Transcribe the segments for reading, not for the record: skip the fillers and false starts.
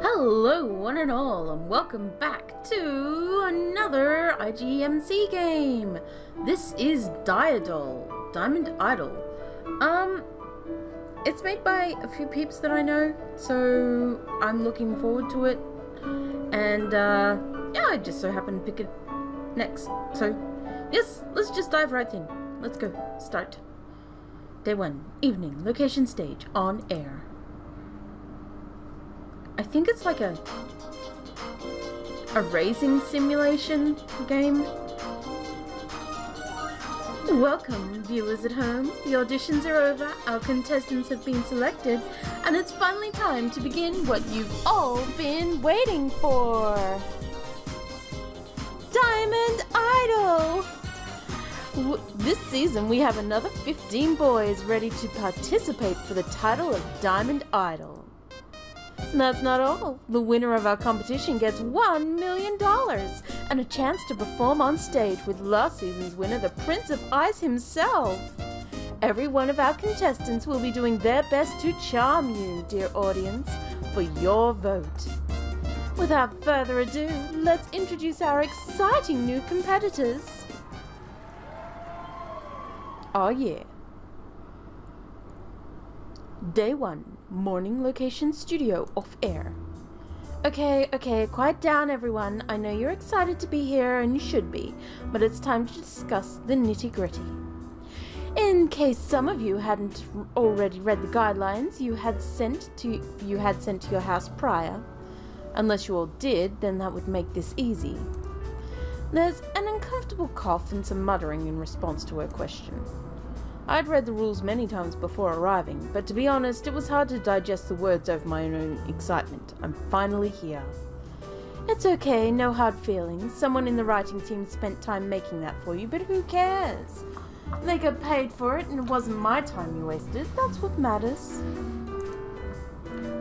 Hello one and all, and welcome back to another IGMC game. This is Diamond Idol. It's made by a few peeps that I know, so I'm looking forward to it. And yeah, I just so happened to pick it next. So yes, let's just dive right in. Let's go. Start. Day 1, evening, location stage, on air. I think it's like a racing simulation game. Welcome, viewers at home. The auditions are over, our contestants have been selected, and it's finally time to begin what you've all been waiting for. Diamond Idol! This season we have another 15 boys ready to participate for the title of Diamond Idol. And that's not all. The winner of our competition gets $1 million and a chance to perform on stage with last season's winner, the Prince of Ice himself. Every one of our contestants will be doing their best to charm you, dear audience, for your vote. Without further ado, let's introduce our exciting new competitors. Oh yeah. Day 1, morning location studio off air. Okay, quiet down everyone. I know you're excited to be here and you should be, but it's time to discuss the nitty-gritty. In case some of you hadn't already read the guidelines you had sent to your house prior, unless you all did, then that would make this easy. There's an uncomfortable cough and some muttering in response to her question. I'd read the rules many times before arriving, but to be honest, it was hard to digest the words over my own excitement. I'm finally here. It's okay, no hard feelings. Someone in the writing team spent time making that for you, but who cares? They got paid for it, and it wasn't my time you wasted. That's what matters.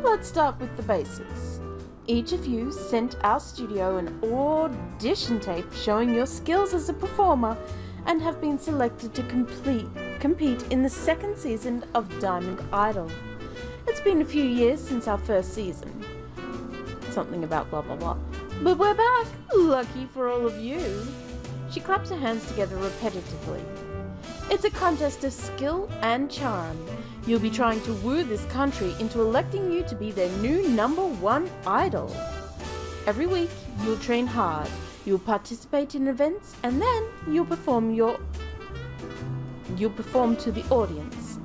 Let's start with the basics. Each of you sent our studio an audition tape showing your skills as a performer and have been selected to compete in the second season of Diamond Idol. It's been a few years since our first season. Something about blah blah blah. But we're back! Lucky for all of you! She claps her hands together repetitively. It's a contest of skill and charm. You'll be trying to woo this country into electing you to be their new #1 idol. Every week, you'll train hard. You'll participate in events, and then you'll perform to the audience.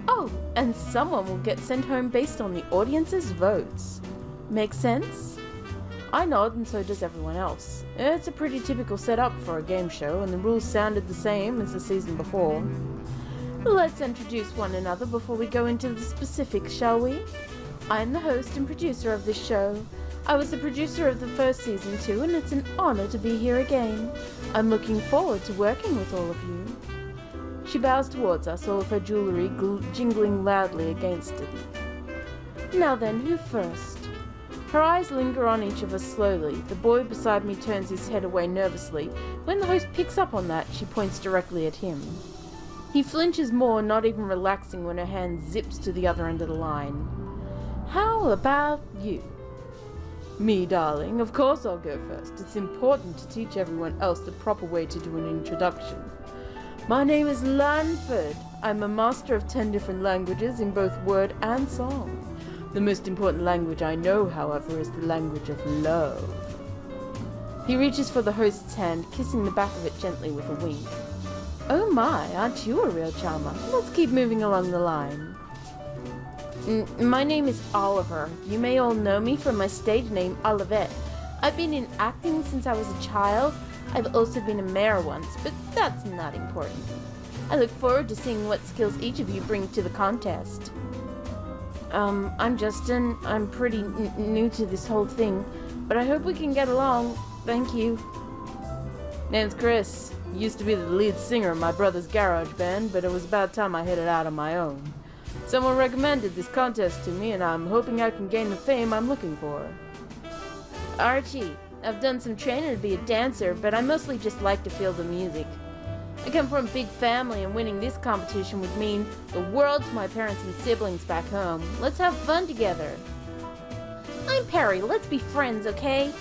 Oh, and someone will get sent home based on the audience's votes. Make sense? I nod, and so does everyone else. It's a pretty typical setup for a game show, and the rules sounded the same as the season before. Let's introduce one another before we go into the specifics, shall we? I'm the host and producer of this show. I was the producer of the first season too, and it's an honor to be here again. I'm looking forward to working with all of you. She bows towards us, all of her jewelry jingling loudly against it. Now then, who first? Her eyes linger on each of us slowly. The boy beside me turns his head away nervously. When the host picks up on that, she points directly at him. He flinches more, not even relaxing when her hand zips to the other end of the line. How about you? Me, darling. Of course I'll go first. It's important to teach everyone else the proper way to do an introduction. My name is Lanford. I'm a master of 10 different languages in both word and song. The most important language I know, however, is the language of love. He reaches for the host's hand, kissing the back of it gently with a wink. Oh my, aren't you a real charmer? Let's keep moving along the line. My name is Oliver. You may all know me from my stage name, Olivette. I've been in acting since I was a child. I've also been a mayor once, but that's not important. I look forward to seeing what skills each of you bring to the contest. I'm Justin. I'm pretty new to this whole thing, but I hope we can get along. Thank you. Name's Chris. Used to be the lead singer in my brother's garage band, but it was about time I headed out on my own. Someone recommended this contest to me, and I'm hoping I can gain the fame I'm looking for. Archie. I've done some training to be a dancer, but I mostly just like to feel the music. I come from a big family, and winning this competition would mean the world to my parents and siblings back home. Let's have fun together. I'm Perry. Jerry, let's be friends, okay?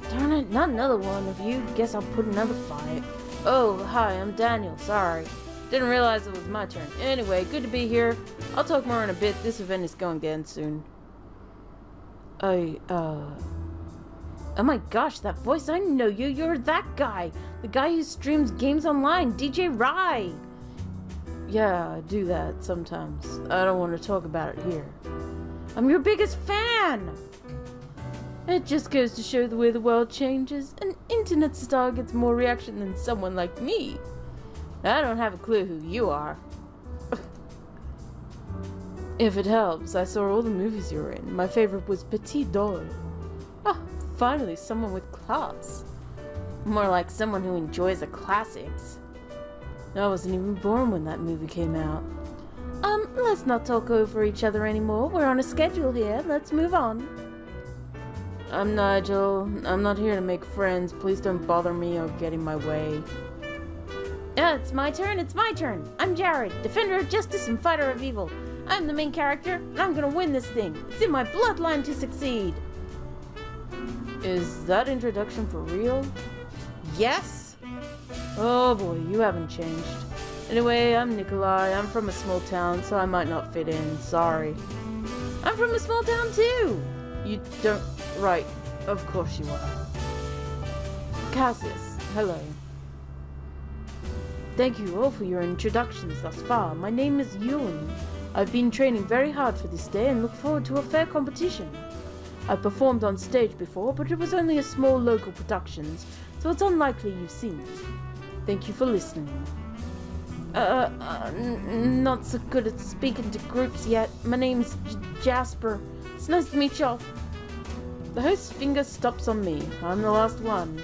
Darn it, not another one of you. Guess I'll put another fight. Oh, hi, I'm Daniel. Sorry. Didn't realize it was my turn. Anyway, good to be here. I'll talk more in a bit. This event is going to end soon. Oh my gosh, that voice, I know you. You're that guy. The guy who streams games online, DJ Rye. Yeah, I do that sometimes. I don't want to talk about it here. I'm your biggest fan. It just goes to show the way the world changes. An internet star gets more reaction than someone like me. I don't have a clue who you are. If it helps, I saw all the movies you were in. My favorite was Petit Doll. Oh, finally someone with class. More like someone who enjoys the classics. I wasn't even born when that movie came out. Let's not talk over each other anymore. We're on a schedule here. Let's move on. I'm Nigel. I'm not here to make friends. Please don't bother me or get in my way. It's my turn. It's my turn. I'm Jared, defender of justice and fighter of evil. I'm the main character, and I'm gonna win this thing. It's in my bloodline to succeed. Is that introduction for real? Yes? Oh boy, you haven't changed. Anyway, I'm Nikolai. I'm from a small town, so I might not fit in. Sorry. I'm from a small town too. You don't... Right. Of course you are. Cassius, hello. Thank you all for your introductions thus far. My name is Ewan. I've been training very hard for this day and look forward to a fair competition. I've performed on stage before, but it was only a small local productions, so it's unlikely you've seen me. Thank you for listening. Not so good at speaking to groups yet. My name's Jasper. It's nice to meet y'all. The host's finger stops on me. I'm the last one.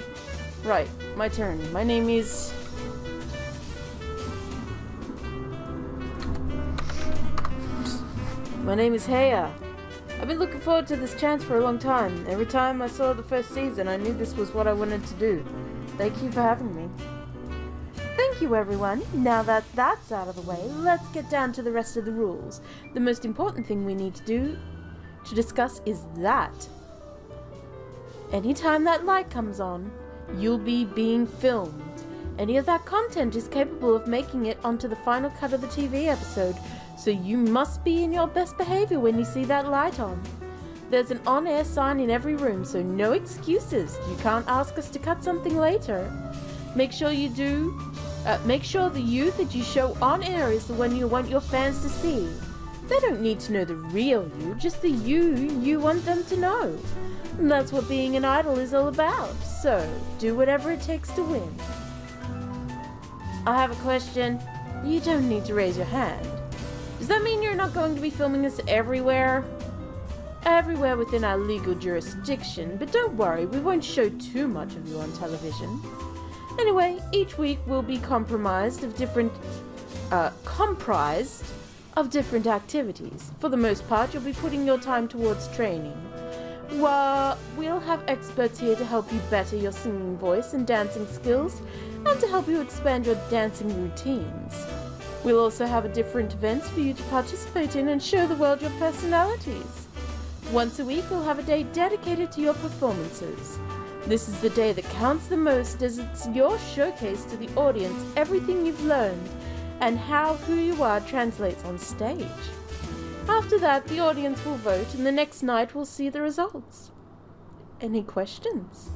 Right, my turn. My name is... My name is Heya. I've been looking forward to this chance for a long time. Every time I saw the first season, I knew this was what I wanted to do. Thank you for having me. Thank you, everyone. Now that that's out of the way, let's get down to the rest of the rules. The most important thing we need to discuss is that anytime that light comes on, you'll be being filmed. Any of that content is capable of making it onto the final cut of the TV episode, so you must be in your best behavior when you see that light on. There's an on-air sign in every room, so no excuses. You can't ask us to cut something later. Make sure the you that you show on air is the one you want your fans to see. They don't need to know the real you, just the you want them to know. And that's what being an idol is all about. So, do whatever it takes to win. I have a question. You don't need to raise your hand. Does that mean you're not going to be filming this everywhere? Everywhere within our legal jurisdiction, but don't worry, we won't show too much of you on television. Anyway, each week will be comprised of different activities. For the most part, you'll be putting your time towards training. We'll have experts here to help you better your singing voice and dancing skills, and to help you expand your dancing routines. We'll also have different events for you to participate in and show the world your personalities. Once a week, we'll have a day dedicated to your performances. This is the day that counts the most, as it's your showcase to the audience everything you've learned and how who you are translates on stage. After that, the audience will vote, and the next night we'll see the results. Any questions?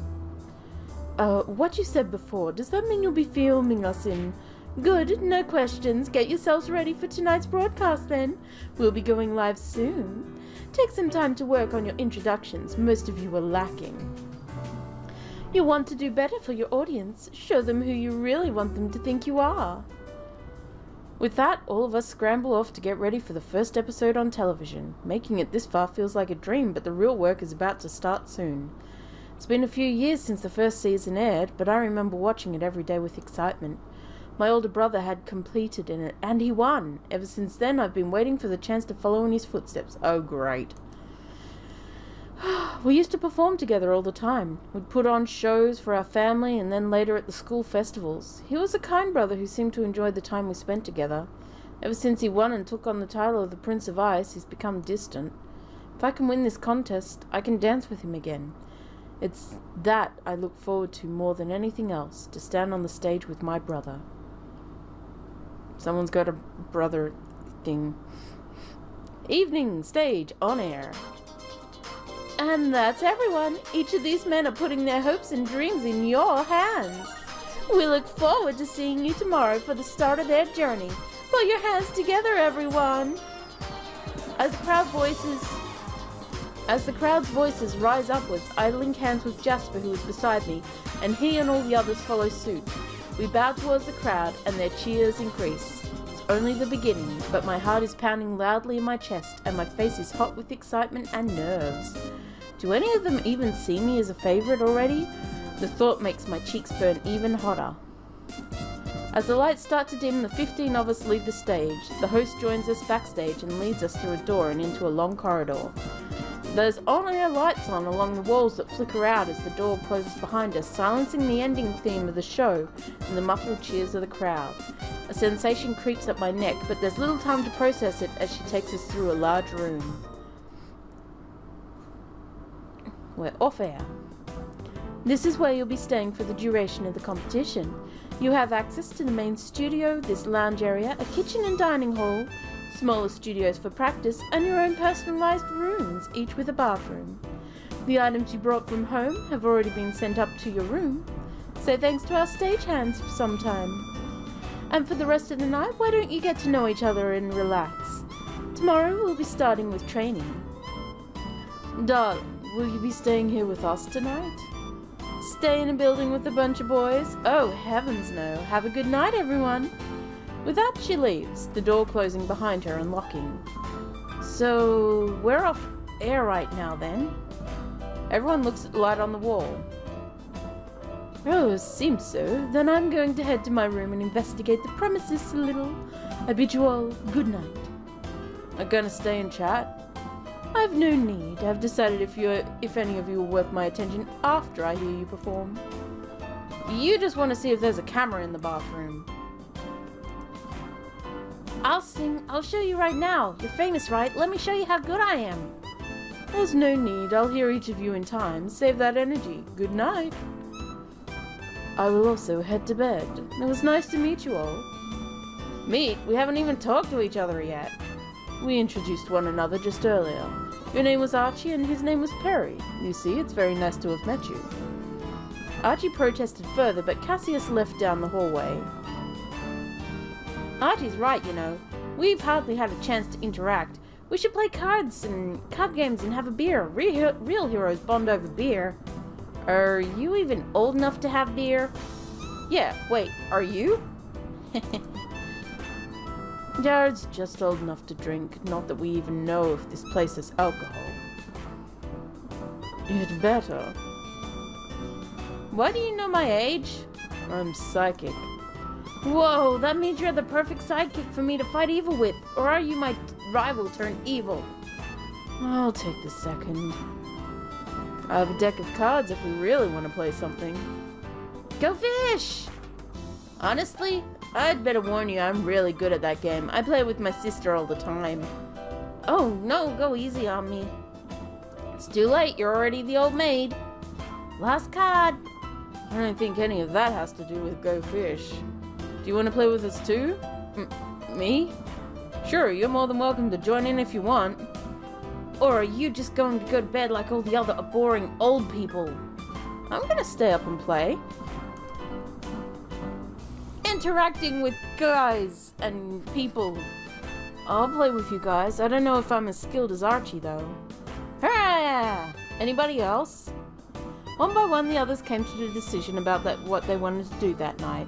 What you said before, does that mean you'll be filming us in... Good, no questions. Get yourselves ready for tonight's broadcast then. We'll be going live soon. Take some time to work on your introductions. Most of you are lacking. You want to do better for your audience. Show them who you really want them to think you are. With that, all of us scramble off to get ready for the first episode on television. Making it this far feels like a dream, but the real work is about to start soon. It's been a few years since the first season aired, but I remember watching it every day with excitement. My older brother had completed in it, and he won. Ever since then, I've been waiting for the chance to follow in his footsteps. Oh, great. We used to perform together all the time. We'd put on shows for our family and then later at the school festivals. He was a kind brother who seemed to enjoy the time we spent together. Ever since he won and took on the title of the Prince of Ice, he's become distant. If I can win this contest, I can dance with him again. It's that I look forward to more than anything else, to stand on the stage with my brother. Someone's got a brother thing. Evening stage on air. And that's everyone. Each of these men are putting their hopes and dreams in your hands. We look forward to seeing you tomorrow for the start of their journey. Put your hands together, everyone. As the crowd's voices rise upwards, I link hands with Jasper, who is beside me, and he and all the others follow suit. We bow towards the crowd, and their cheers increase. It's only the beginning, but my heart is pounding loudly in my chest, and my face is hot with excitement and nerves. Do any of them even see me as a favorite already? The thought makes my cheeks burn even hotter. As the lights start to dim, the 15 of us leave the stage. The host joins us backstage and leads us through a door and into a long corridor. There's on-air lights on along the walls that flicker out as the door closes behind us, silencing the ending theme of the show and the muffled cheers of the crowd. A sensation creeps up my neck, but there's little time to process it as she takes us through a large room. We're off air. This is where you'll be staying for the duration of the competition. You have access to the main studio, this lounge area, a kitchen and dining hall, smaller studios for practice, and your own personalised rooms, each with a bathroom. The items you brought from home have already been sent up to your room. Say thanks to our stagehands for some time. And for the rest of the night, why don't you get to know each other and relax? Tomorrow we'll be starting with training. Darling, will you be staying here with us tonight? Stay in a building with a bunch of boys? Oh, heavens no. Have a good night, everyone. With that, she leaves, the door closing behind her and locking. So, we're off air right now, then? Everyone looks at the light on the wall. Oh, seems so. Then I'm going to head to my room and investigate the premises a little. I bid you all good night. I'm gonna stay and chat? I've no need. I've decided if any of you are worth my attention after I hear you perform. You just want to see if there's a camera in the bathroom. I'll sing. I'll show you right now. You're famous, right? Let me show you how good I am. There's no need. I'll hear each of you in time. Save that energy. Good night. I will also head to bed. It was nice to meet you all. Meet? We haven't even talked to each other yet. We introduced one another just earlier. Your name was Archie and his name was Perry. You see, it's very nice to have met you. Archie protested further, but Cassius left down the hallway. Archie's right, you know. We've hardly had a chance to interact. We should play cards and card games and have a beer. Real heroes bond over beer. Are you even old enough to have beer? Yeah, wait, are you? Jared's just old enough to drink, not that we even know if this place has alcohol. You'd better. Why do you know my age? I'm psychic. Whoa, that means you're the perfect sidekick for me to fight evil with, or are you my rival turned evil? I'll take the second. I have a deck of cards if we really want to play something. Go fish! Honestly, I'd better warn you, I'm really good at that game. I play with my sister all the time. Oh, no, go easy on me. It's too late, you're already the old maid. Last card. I don't think any of that has to do with Go Fish. Do you want to play with us too? Me? Sure, you're more than welcome to join in if you want. Or are you just going to go to bed like all the other boring old people? I'm gonna stay up and play. Interacting with guys and people. I'll play with you guys. I don't know if I'm as skilled as Archie though. Hurrah! Anybody else? One by one the others came to the decision about what they wanted to do that night.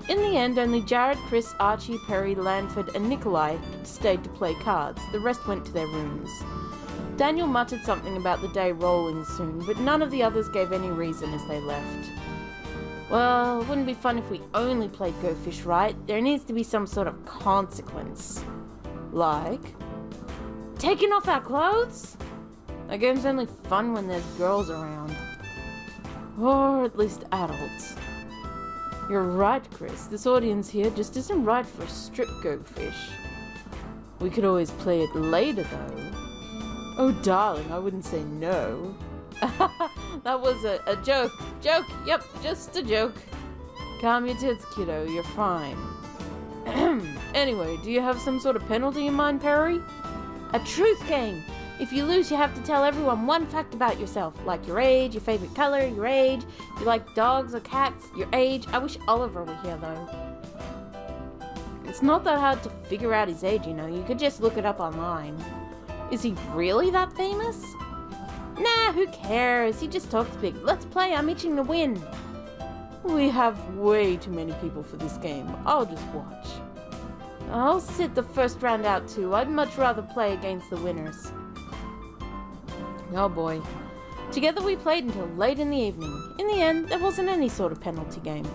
In the end, only Jared, Chris, Archie, Perry, Lanford and Nikolai stayed to play cards. The rest went to their rooms. Daniel muttered something about the day rolling soon, but none of the others gave any reason as they left. Well, it wouldn't be fun if we only played Go Fish, right? There needs to be some sort of consequence. Like? Taking off our clothes? That game's only fun when there's girls around. Or at least adults. You're right, Chris. This audience here just isn't right for a strip Go Fish. We could always play it later, though. Oh, darling, I wouldn't say no. That was a joke. Joke, yep, just a joke. Calm your tits, kiddo, you're fine. Anyway, do you have some sort of penalty in mind, Perry? A truth game! If you lose, you have to tell everyone one fact about yourself, like your age, your favorite color, your age, if you like dogs or cats, your age. I wish Oliver were here, though. It's not that hard to figure out his age, you know. You could just look it up online. Is he really that famous? Nah, who cares? He just talks big. Let's play, I'm itching to win. We have way too many people for this game. I'll just watch. I'll sit the first round out too. I'd much rather play against the winners. Oh boy. Together we played until late in the evening. In the end, there wasn't any sort of penalty game.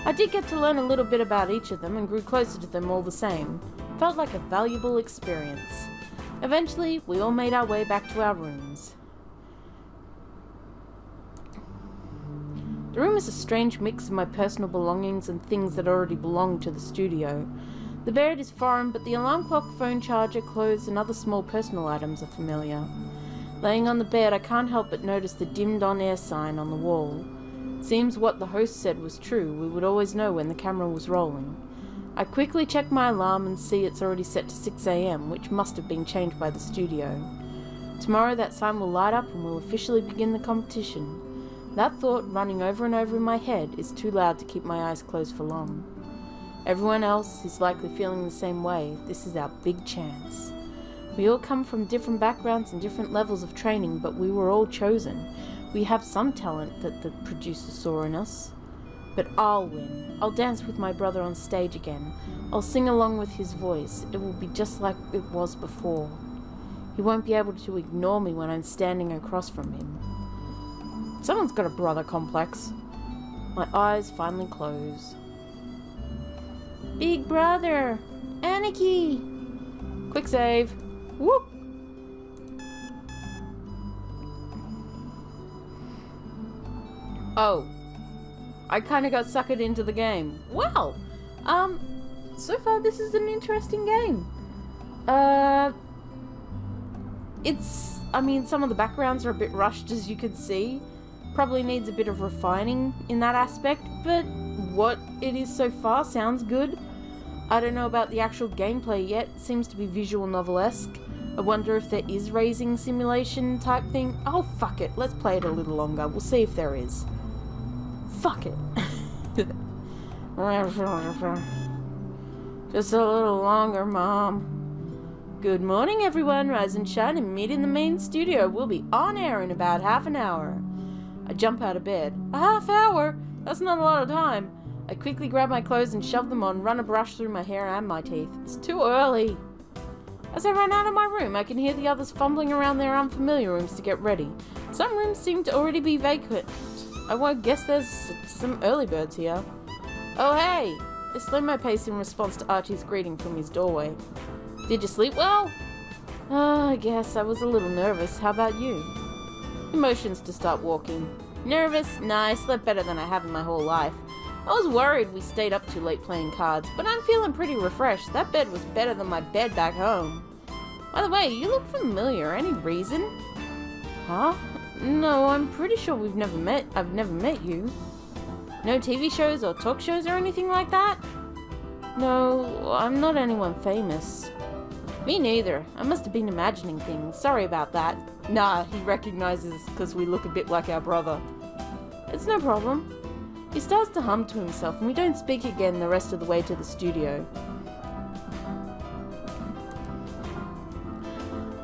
I did get to learn a little bit about each of them and grew closer to them all the same. Felt like a valuable experience. Eventually, we all made our way back to our rooms. The room is a strange mix of my personal belongings and things that already belonged to the studio. The bed is foreign, but the alarm clock, phone charger, clothes, and other small personal items are familiar. Laying on the bed, I can't help but notice the dimmed on-air sign on the wall. Seems what the host said was true. We would always know when the camera was rolling. I quickly check my alarm and see it's already set to 6 AM, which must have been changed by the studio. Tomorrow that sign will light up and we'll officially begin the competition. That thought, running over and over in my head, is too loud to keep my eyes closed for long. Everyone else is likely feeling the same way. This is our big chance. We all come from different backgrounds and different levels of training, but we were all chosen. We have some talent that the producer saw in us. But I'll win. I'll dance with my brother on stage again. I'll sing along with his voice. It will be just like it was before. He won't be able to ignore me when I'm standing across from him. Someone's got a brother complex. My eyes finally close. Big brother! Anarchy! Quick save. Whoop! Oh. I kinda got suckered into the game. Well, so far this is an interesting game. Some of the backgrounds are a bit rushed, as you could see. Probably needs a bit of refining in that aspect, but what it is so far sounds good. I don't know about the actual gameplay yet. It seems to be visual novel-esque. I wonder if there is racing simulation type thing. Oh, fuck it. Let's play it a little longer. We'll see if there is. Fuck it. Just a little longer, Mom. Good morning, everyone. Rise and shine and meet in the main studio. We'll be on air in about half an hour. I jump out of bed. A half hour? That's not a lot of time. I quickly grab my clothes and shove them on, run a brush through my hair and my teeth. It's too early. As I run out of my room, I can hear the others fumbling around their unfamiliar rooms to get ready. Some rooms seem to already be vacant. I won't guess there's some early birds here. Oh, hey! I slowed my pace in response to Archie's greeting from his doorway. Did you sleep well? I guess I was a little nervous. How about you? Emotions to start walking. Nervous? Nah, I slept better than I have in my whole life. I was worried we stayed up too late playing cards, but I'm feeling pretty refreshed. That bed was better than my bed back home. By the way, you look familiar. Any reason? Huh? No, I'm pretty sure I've never met you. No TV shows or talk shows or anything like that? No, I'm not anyone famous. Me neither. I must have been imagining things. Sorry about that. Nah, he recognizes us because we look a bit like our brother. It's no problem. He starts to hum to himself and we don't speak again the rest of the way to the studio.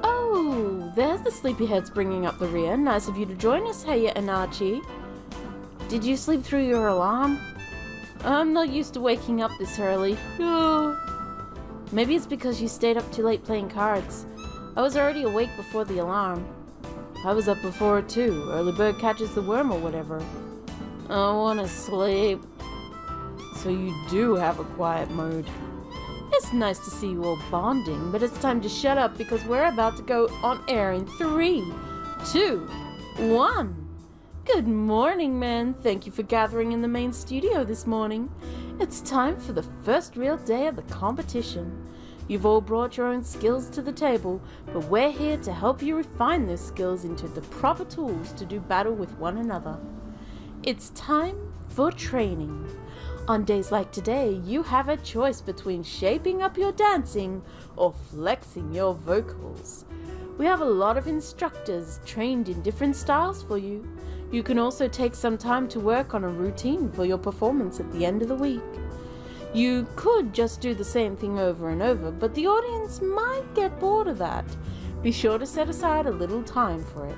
Oh, there's the sleepyheads bringing up the rear. Nice of you to join us, Heya and Archie. Did you sleep through your alarm? I'm not used to waking up this early. Oh. Maybe it's because you stayed up too late playing cards. I was already awake before the alarm. I was up before it too. Early bird catches the worm or whatever. I want to sleep. So you do have a quiet mode. It's nice to see you all bonding, but it's time to shut up because we're about to go on air in 3, 2, 1. Good morning, men. Thank you for gathering in the main studio this morning. It's time for the first real day of the competition. You've all brought your own skills to the table, but we're here to help you refine those skills into the proper tools to do battle with one another. It's time for training. On days like today, you have a choice between shaping up your dancing or flexing your vocals. We have a lot of instructors trained in different styles for you. You can also take some time to work on a routine for your performance at the end of the week. You could just do the same thing over and over, but the audience might get bored of that. Be sure to set aside a little time for it.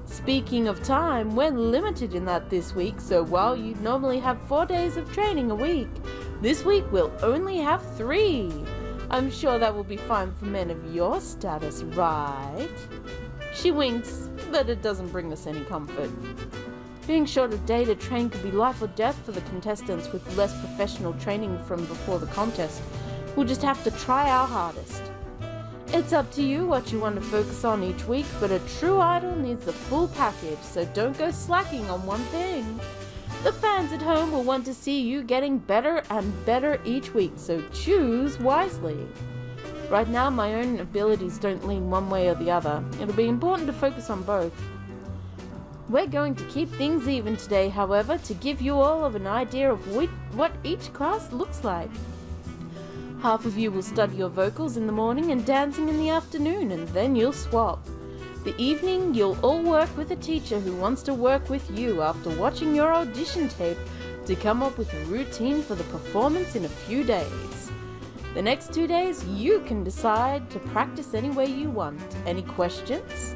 Speaking of time, we're limited in that this week, so while you normally have 4 days of training a week, this week we'll only have 3. I'm sure that will be fine for men of your status, right? She winks, but it doesn't bring us any comfort. Being short a day to train could be life or death for the contestants with less professional training from before the contest. We'll just have to try our hardest. It's up to you what you want to focus on each week, but a true idol needs the full package, so don't go slacking on one thing. The fans at home will want to see you getting better and better each week, so choose wisely. Right now, my own abilities don't lean one way or the other. It'll be important to focus on both. We're going to keep things even today, however, to give you all of an idea of what each class looks like. Half of you will study your vocals in the morning and dancing in the afternoon, and then you'll swap. The evening, you'll all work with a teacher who wants to work with you after watching your audition tape to come up with a routine for the performance in a few days. The next 2 days, you can decide to practice any way you want. Any questions?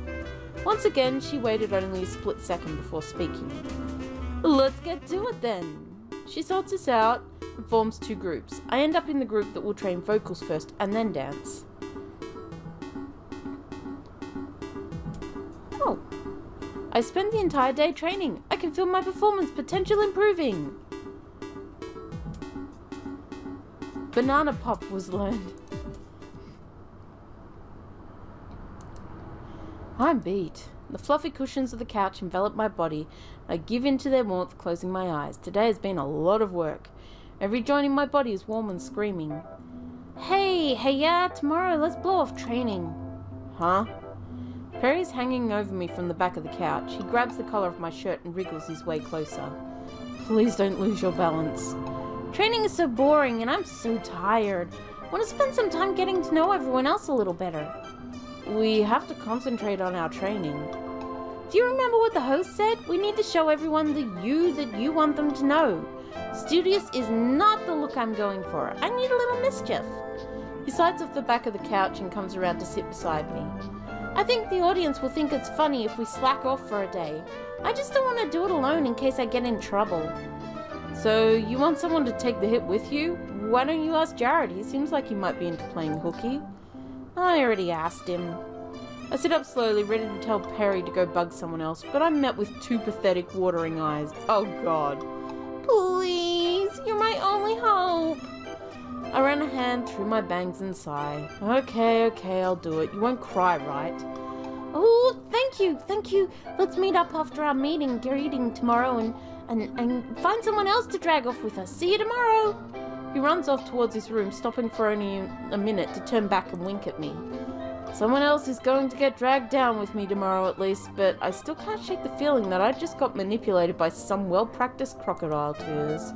Once again, she waited only a split second before speaking. Let's get to it then. She sorts us out and forms 2 groups. I end up in the group that will train vocals first and then dance. Oh. I spent the entire day training. I can feel my performance potential improving. Banana pop was learned. I'm beat. The fluffy cushions of the couch envelop my body. I give in to their warmth, closing my eyes. Today has been a lot of work. Every joint in my body is warm and screaming. Hey, yeah, tomorrow let's blow off training. Huh? Perry's hanging over me from the back of the couch. He grabs the collar of my shirt and wriggles his way closer. Please don't lose your balance. Training is so boring and I'm so tired. I want to spend some time getting to know everyone else a little better. We have to concentrate on our training. Do you remember what the host said? We need to show everyone the you that you want them to know. Studious is not the look I'm going for. I need a little mischief. He slides off the back of the couch and comes around to sit beside me. I think the audience will think it's funny if we slack off for a day. I just don't want to do it alone in case I get in trouble. So you want someone to take the hit with you? Why don't you ask Jared? He seems like he might be into playing hooky. I already asked him. I sit up slowly, ready to tell Perry to go bug someone else, but I'm met with 2 pathetic, watering eyes. Oh God. Please, you're my only hope. I ran a hand through my bangs and sigh. Okay, I'll do it. You won't cry, right? Oh, thank you. Let's meet up after our greeting tomorrow and find someone else to drag off with us. See you tomorrow. He runs off towards his room, stopping for only a minute to turn back and wink at me. Someone else is going to get dragged down with me tomorrow at least, but I still can't shake the feeling that I just got manipulated by some well-practiced crocodile tears.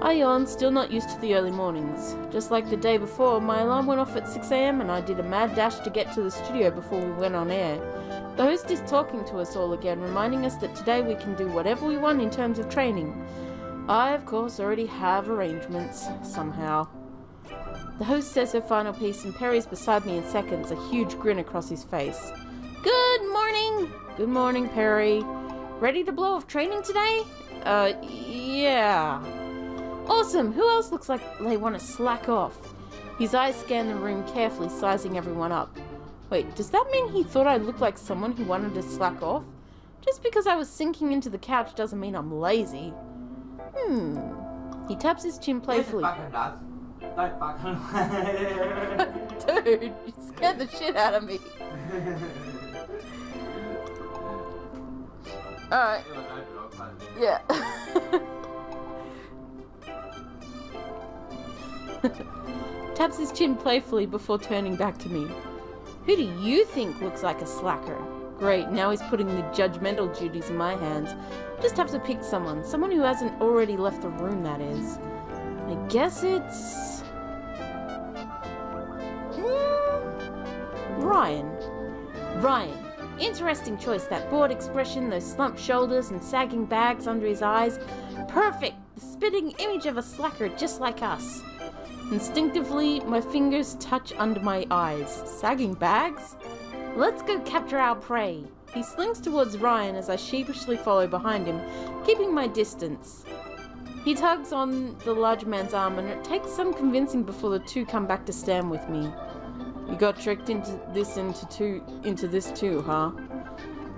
I yawned, still not used to the early mornings. Just like the day before, my alarm went off at 6 AM and I did a mad dash to get to the studio before we went on air. The host is talking to us all again, reminding us that today we can do whatever we want in terms of training. I, of course, already have arrangements, somehow. The host says her final piece and Perry's beside me in seconds, a huge grin across his face. Good morning! Good morning, Perry. Ready to blow off training today? Yeah. Awesome! Who else looks like they want to slack off? His eyes scan the room carefully, sizing everyone up. Wait, does that mean he thought I looked like someone who wanted to slack off? Just because I was sinking into the couch doesn't mean I'm lazy. He taps his chin playfully. Dude, you scared the shit out of me. Alright. Yeah. Taps his chin playfully before turning back to me. Who do you think looks like a slacker? Great, now he's putting the judgmental duties in my hands. Just have to pick someone who hasn't already left the room, that is. I guess it's... Ryan. Ryan. Interesting choice, that bored expression, those slumped shoulders and sagging bags under his eyes. Perfect! The spitting image of a slacker just like us. Instinctively, my fingers touch under my eyes. Sagging bags? Let's go capture our prey. He slings towards Ryan as I sheepishly follow behind him, keeping my distance. He tugs on the large man's arm, and it takes some convincing before the two come back to stand with me. You got tricked into this too, huh?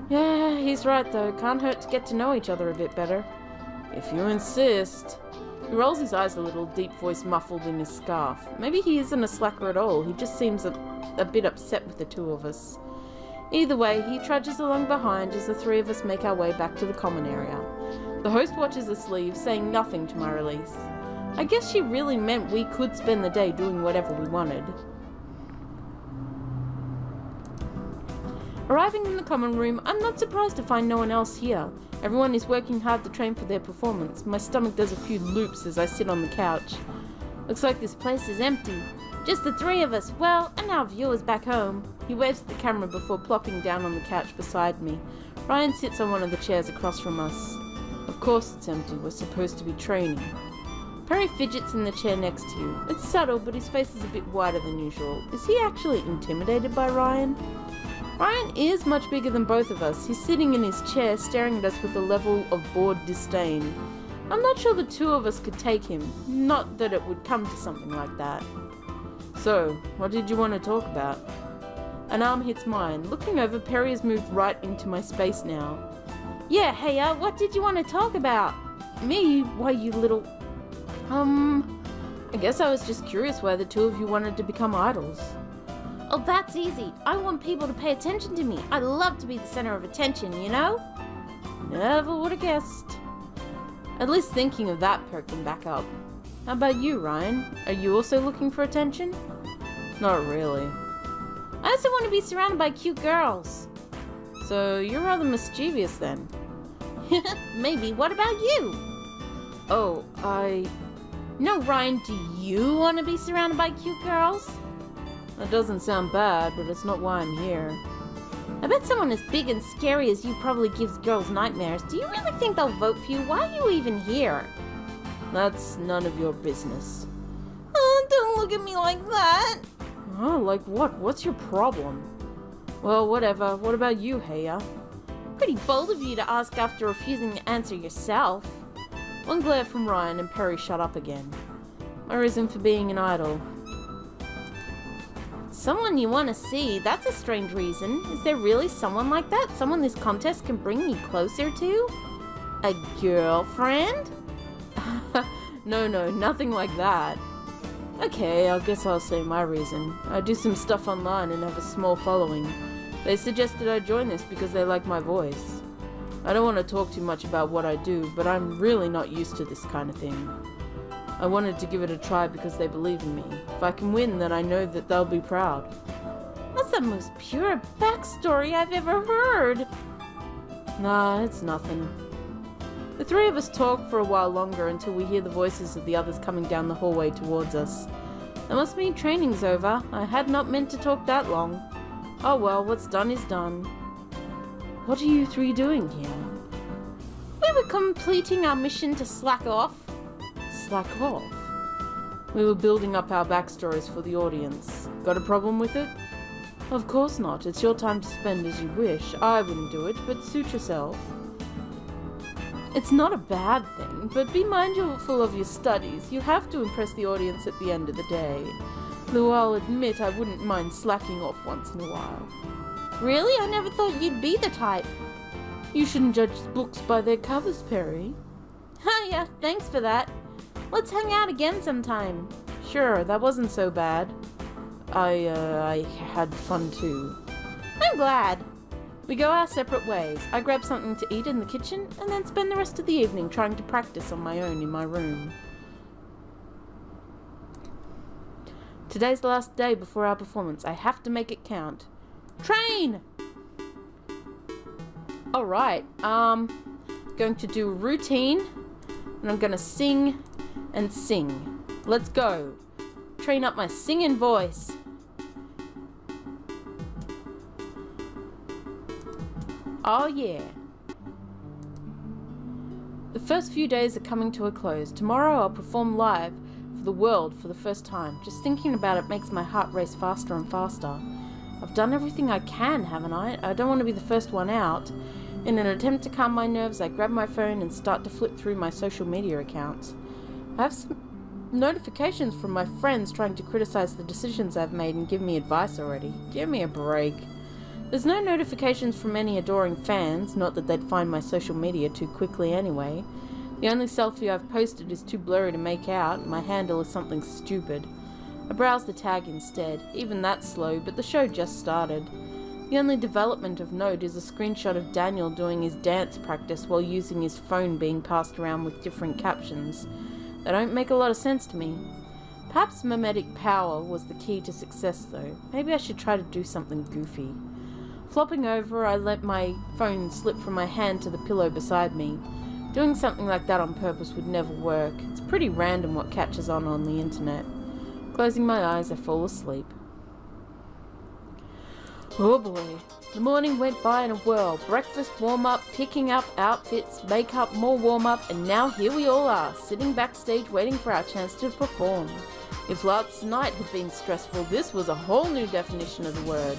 Yeah, he's right though. Can't hurt to get to know each other a bit better. If you insist. He rolls his eyes a little, deep voice muffled in his scarf. Maybe he isn't a slacker at all. He just seems a bit upset with the two of us. Either way, he trudges along behind as the three of us make our way back to the common area. The host watches us leave, saying nothing to my release. I guess she really meant we could spend the day doing whatever we wanted. Arriving in the common room, I'm not surprised to find no one else here. Everyone is working hard to train for their performance. My stomach does a few loops as I sit on the couch. Looks like this place is empty. Just the three of us, well, and our viewers back home. He waves at the camera before plopping down on the couch beside me. Ryan sits on one of the chairs across from us. Of course it's empty, we're supposed to be training. Perry fidgets in the chair next to you. It's subtle, but his face is a bit wider than usual. Is he actually intimidated by Ryan? Ryan is much bigger than both of us. He's sitting in his chair, staring at us with a level of bored disdain. I'm not sure the two of us could take him. Not that it would come to something like that. So, what did you want to talk about? An arm hits mine. Looking over, Perry has moved right into my space now. Yeah, hey, what did you want to talk about? Me? Why, you little... I guess I was just curious why the two of you wanted to become idols. Oh, that's easy. I want people to pay attention to me. I love to be the center of attention, you know? Never would have guessed. At least thinking of that perked him back up. How about you, Ryan? Are you also looking for attention? Not really. I also want to be surrounded by cute girls. So you're rather mischievous then. Maybe. What about you? Oh, No, Ryan, do you want to be surrounded by cute girls? That doesn't sound bad, but it's not why I'm here. I bet someone as big and scary as you probably gives girls nightmares. Do you really think they'll vote for you? Why are you even here? That's none of your business. Oh, don't look at me like that. Oh, like what? What's your problem? Well, whatever. What about you, Heya? Pretty bold of you to ask after refusing to answer yourself. One glare from Ryan and Perry shut up again. My reason for being an idol. Someone you want to see? That's a strange reason. Is there really someone like that? Someone this contest can bring me closer to? A girlfriend? No, nothing like that. Okay, I guess I'll say my reason. I do some stuff online and have a small following. They suggested I join this because they like my voice. I don't want to talk too much about what I do, but I'm really not used to this kind of thing. I wanted to give it a try because they believe in me. If I can win, then I know that they'll be proud. That's the most pure backstory I've ever heard. Nah, it's nothing. The three of us talk for a while longer until we hear the voices of the others coming down the hallway towards us. That must mean training's over. I had not meant to talk that long. Oh well, what's done is done. What are you three doing here? We were completing our mission to slack off. Slack off? We were building up our backstories for the audience. Got a problem with it? Of course not. It's your time to spend as you wish. I wouldn't do it, but suit yourself. It's not a bad thing, but be mindful of your studies. You have to impress the audience at the end of the day. Though I'll admit I wouldn't mind slacking off once in a while. Really? I never thought you'd be the type. You shouldn't judge books by their covers, Perry. Yeah, thanks for that. Let's hang out again sometime. Sure, that wasn't so bad. I had fun too. I'm glad. We go our separate ways. I grab something to eat in the kitchen and then spend the rest of the evening trying to practice on my own in my room. Today's the last day before our performance. I have to make it count. Train! Alright, going to do a routine, and I'm gonna sing and sing. Let's go. Train up my singing voice. Oh yeah. The first few days are coming to a close. Tomorrow I'll perform live for the world for the first time. Just thinking about it makes my heart race faster and faster. I've done everything I can, haven't I? I don't want to be the first one out. In an attempt to calm my nerves, I grab my phone and start to flip through my social media accounts. I have some notifications from my friends trying to criticize the decisions I've made and give me advice already. Give me a break. There's no notifications from any adoring fans, not that they'd find my social media too quickly anyway. The only selfie I've posted is too blurry to make out, and my handle is something stupid. I browse the tag instead. Even that's slow, but the show just started. The only development of note is a screenshot of Daniel doing his dance practice while using his phone being passed around with different captions. They don't make a lot of sense to me. Perhaps mimetic power was the key to success though. Maybe I should try to do something goofy. Flopping over, I let my phone slip from my hand to the pillow beside me. Doing something like that on purpose would never work. It's pretty random what catches on the internet. Closing my eyes, I fall asleep. Oh boy. The morning went by in a whirl. Breakfast, warm-up, picking up outfits, makeup, more warm-up, and now here we all are, sitting backstage waiting for our chance to perform. If last night had been stressful, this was a whole new definition of the word.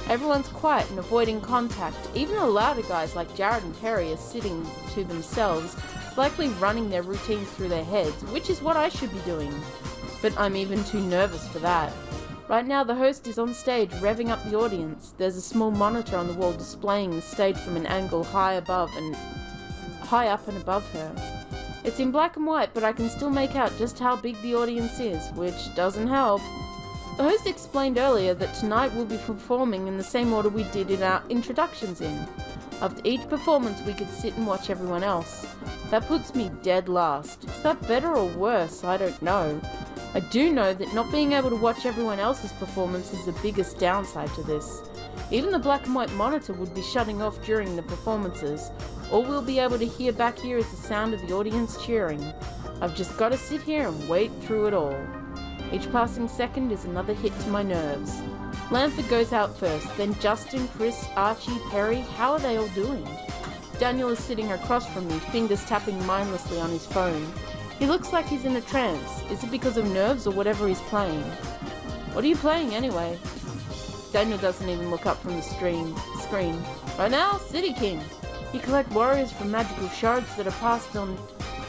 Everyone's quiet and avoiding contact. Even the louder guys like Jared and Perry are sitting to themselves, likely running their routines through their heads, which is what I should be doing. But I'm even too nervous for that. Right now the host is on stage revving up the audience. There's a small monitor on the wall displaying the stage from an angle high up and above her. It's in black and white, but I can still make out just how big the audience is, which doesn't help. The host explained earlier that tonight we'll be performing in the same order we did in our introductions in. After each performance we could sit and watch everyone else. That puts me dead last. Is that better or worse? I don't know. I do know that not being able to watch everyone else's performance is the biggest downside to this. Even the black and white monitor would be shutting off during the performances. All we'll be able to hear back here is the sound of the audience cheering. I've just got to sit here and wait through it all. Each passing second is another hit to my nerves. Lanford goes out first, then Justin, Chris, Archie, Perry. How are they all doing? Daniel is sitting across from me, fingers tapping mindlessly on his phone. He looks like he's in a trance. Is it because of nerves or whatever he's playing? What are you playing anyway? Daniel doesn't even look up from the screen. Right now, City King. You collect warriors from magical shards that are passed on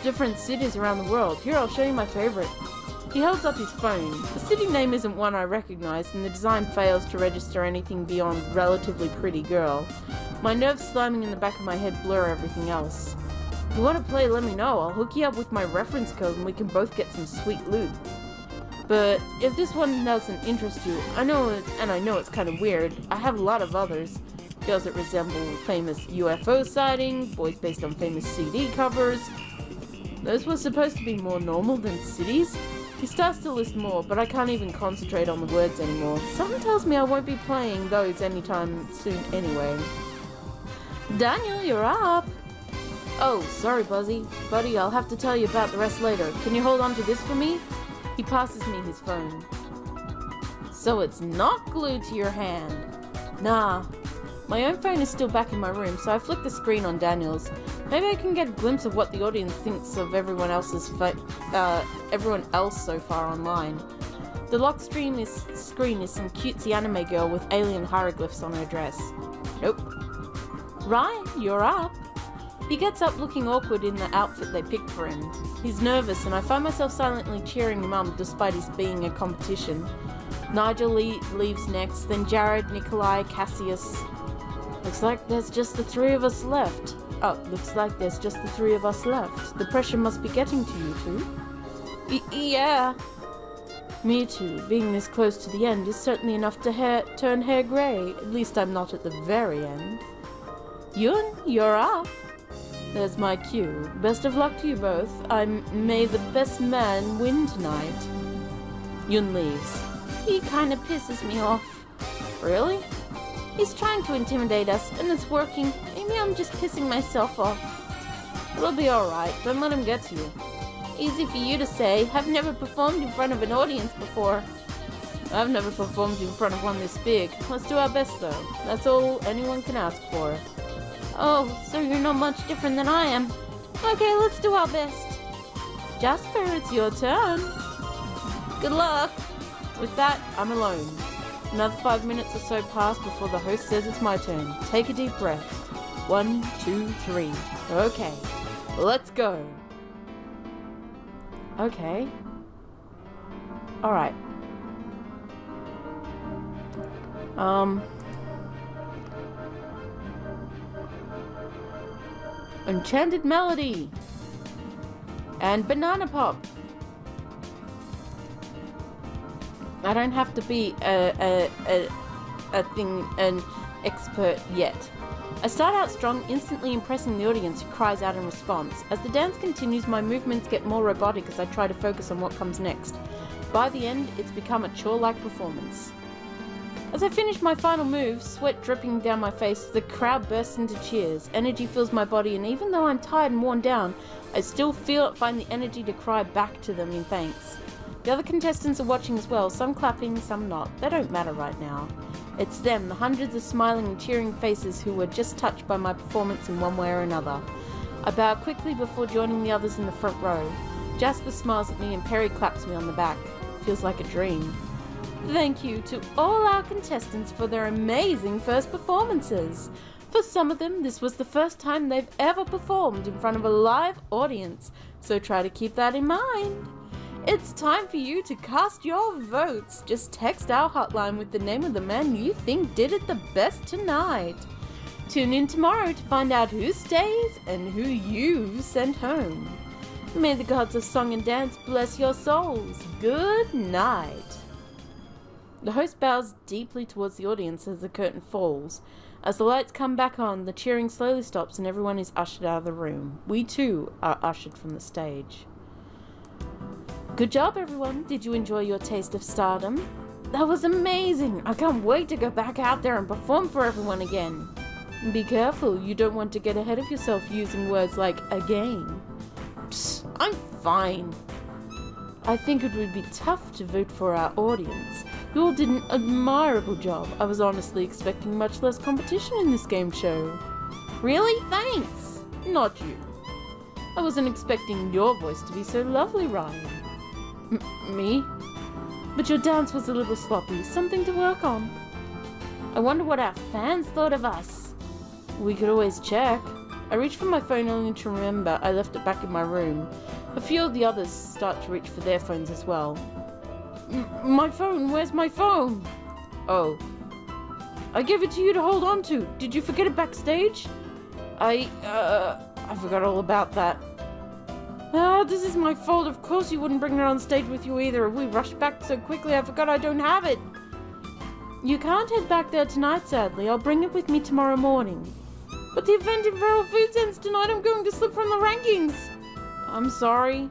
different cities around the world. Here, I'll show you my favorite. He holds up his phone. The city name isn't one I recognize, and the design fails to register anything beyond relatively pretty girl. My nerves slamming in the back of my head blur everything else. If you want to play, let me know. I'll hook you up with my reference code and we can both get some sweet loot. But if this one doesn't interest you, I know it's kind of weird. I have a lot of others. Girls that resemble famous UFO sightings, boys based on famous CD covers. Those were supposed to be more normal than cities. He starts to list more, but I can't even concentrate on the words anymore. Something tells me I won't be playing those anytime soon anyway. Daniel, you're up! Oh, sorry, Buddy, I'll have to tell you about the rest later. Can you hold on to this for me? He passes me his phone. So it's not glued to your hand. Nah. My own phone is still back in my room, so I flick the screen on Daniel's. Maybe I can get a glimpse of what the audience thinks of everyone else so far online. The lock screen is some cutesy anime girl with alien hieroglyphs on her dress. Nope. Ryan, you're up. He gets up looking awkward in the outfit they picked for him. He's nervous, and I find myself silently cheering him on despite his being a competition. Nigel leaves next, then Jared, Nikolai, Cassius. Looks like there's just the three of us left. The pressure must be getting to you two. Yeah. Me too. Being this close to the end is certainly enough to turn hair grey. At least I'm not at the very end. Yun, you're up. There's my cue. Best of luck to you both. May the best man win tonight. Yun leaves. He kinda pisses me off. Really? He's trying to intimidate us, and it's working. Maybe I'm just pissing myself off. It'll be alright, don't let him get to you. Easy for you to say. I've never performed in front of an audience before. I've never performed in front of one this big. Let's do our best though. That's all anyone can ask for. Oh, so you're not much different than I am. Okay, let's do our best. Jasper, it's your turn. Good luck. With that, I'm alone. Another 5 minutes or so pass before the host says it's my turn. Take a deep breath. 1, 2, 3. Okay, let's go. Okay. Alright. Enchanted Melody. And Banana Pop. I don't have to be an expert yet. I start out strong, instantly impressing the audience who cries out in response. As the dance continues, my movements get more robotic as I try to focus on what comes next. By the end, it's become a chore-like performance. As I finish my final move, sweat dripping down my face, the crowd bursts into cheers. Energy fills my body, and even though I'm tired and worn down, I still find the energy to cry back to them in thanks. The other contestants are watching as well, some clapping, some not. They don't matter right now. It's them, the hundreds of smiling and cheering faces who were just touched by my performance in one way or another. I bow quickly before joining the others in the front row. Jasper smiles at me and Perry claps me on the back. Feels like a dream. Thank you to all our contestants for their amazing first performances. For some of them, this was the first time they've ever performed in front of a live audience, so try to keep that in mind. It's time for you to cast your votes. Just text our hotline with the name of the man you think did it the best tonight. Tune in tomorrow to find out who stays and who you've sent home. May the gods of song and dance bless your souls. Good night. The host bows deeply towards the audience as the curtain falls. As the lights come back on, the cheering slowly stops and everyone is ushered out of the room. We too are ushered from the stage. Good job, everyone. Did you enjoy your taste of stardom? That was amazing. I can't wait to go back out there and perform for everyone again. Be careful, you don't want to get ahead of yourself using words like again. Psst, I'm fine. I think it would be tough to vote for our audience. You all did an admirable job. I was honestly expecting much less competition in this game show. Really? Thanks. Not you. I wasn't expecting your voice to be so lovely, Ryan. Me? But your dance was a little sloppy. Something to work on. I wonder what our fans thought of us. We could always check. I reach for my phone only to remember I left it back in my room. A few of the others start to reach for their phones as well. My phone? Where's my phone? Oh. I gave it to you to hold on to. Did you forget it backstage? I forgot all about that. This is my fault. Of course you wouldn't bring it on stage with you either. We rushed back so quickly I forgot I don't have it. You can't head back there tonight, sadly. I'll bring it with me tomorrow morning. But the event in Feral Foods ends tonight. I'm going to slip from the rankings. I'm sorry.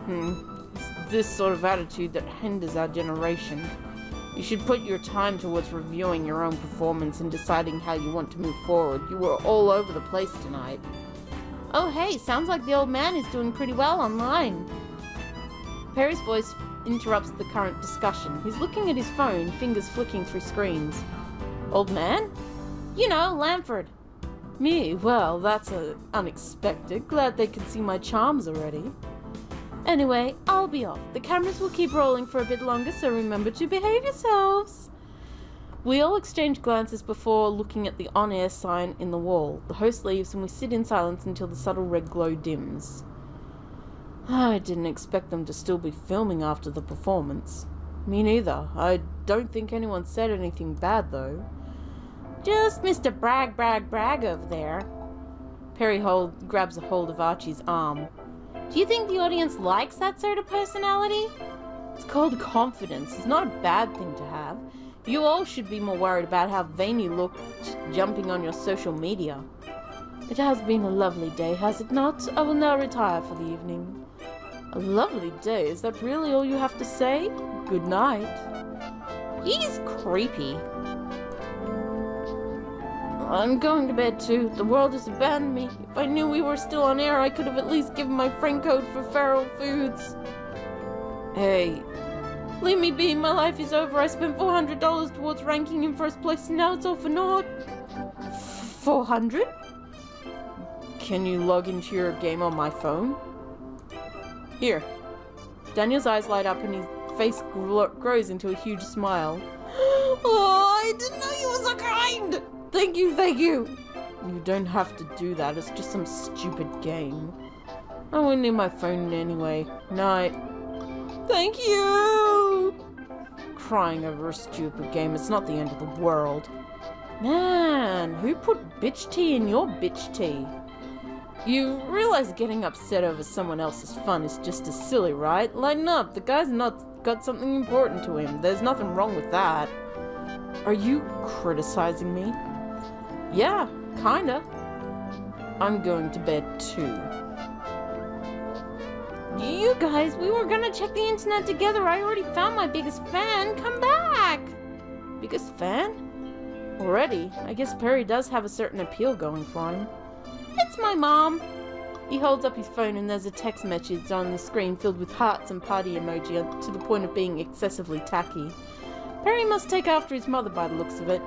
It's this sort of attitude that hinders our generation. You should put your time towards reviewing your own performance and deciding how you want to move forward. You were all over the place tonight. Oh hey, sounds like the old man is doing pretty well online. Perry's voice interrupts the current discussion. He's looking at his phone, fingers flicking through screens. Old man? You know, Lamford. Me? Well, that's unexpected. Glad they can see my charms already. Anyway, I'll be off. The cameras will keep rolling for a bit longer, so remember to behave yourselves. We all exchange glances before looking at the on-air sign in the wall. The host leaves and we sit in silence until the subtle red glow dims. I didn't expect them to still be filming after the performance. Me neither. I don't think anyone said anything bad though. Just Mr. Brag over there. Perry grabs a hold of Archie's arm. Do you think the audience likes that sort of personality? It's called confidence. It's not a bad thing to have. You all should be more worried about how vain you looked jumping on your social media. It has been a lovely day, has it not? I will now retire for the evening. A lovely day. Is that really all you have to say? Good night. He's creepy. I'm going to bed too. The world has abandoned me. If I knew we were still on air, I could have at least given my friend code for feral foods. Hey. Leave me be. My life is over. I spent $400 towards ranking in first place, and now it's all for naught. 400? Can you log into your game on my phone? Here. Daniel's eyes light up and his face grows into a huge smile. Oh, I didn't know you were so kind! Thank you, thank you! You don't have to do that, it's just some stupid game. I won't need my phone anyway. Night. Thank you! Crying over a stupid game, it's not the end of the world. Man, who put bitch tea in your bitch tea? You realize getting upset over someone else's fun is just as silly, right? Lighten up, the guy's not got something important to him. There's nothing wrong with that. Are you criticizing me? Yeah, kinda. I'm going to bed too. You guys, we were gonna check the internet together. I already found my biggest fan. Come back! Biggest fan? Already? I guess Perry does have a certain appeal going for him. It's my mom. He holds up his phone and there's a text message on the screen filled with hearts and party emoji to the point of being excessively tacky. Perry must take after his mother by the looks of it.